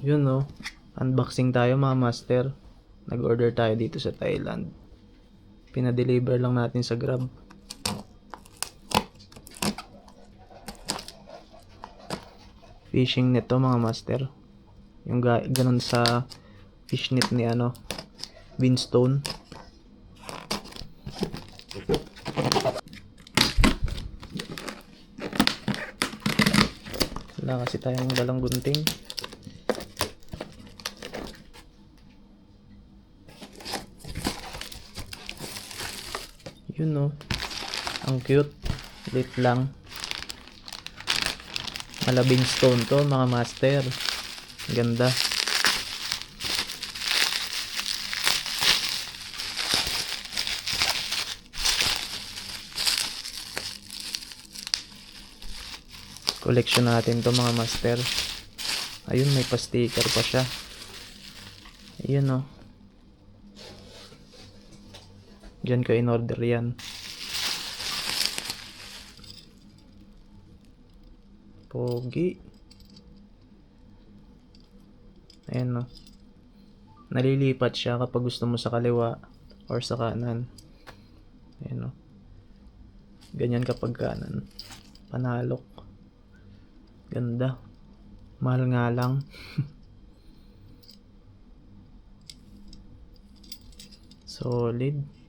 Yun no. Unboxing tayo mga master. Nag-order tayo dito sa Thailand. Pinadeliver lang natin sa Grab. Fishing net to mga master. Yung ganun sa fish net ni Winstone. Wala kasi tayong dalang gunting. Yun no. Ang cute. Lit lang. Malabing stone to mga master. Ganda. Collection natin to mga master. Ayun, may pa-sticker pa siya. Ayun oh. Diyan ko in-order yan. Pogi. Ayan oh. Nalilipat siya kapag gusto mo sa kaliwa or sa kanan. Ayan oh. Ganyan kapag kanan. Panalok. Ganda. Mahal nga lang. Solid.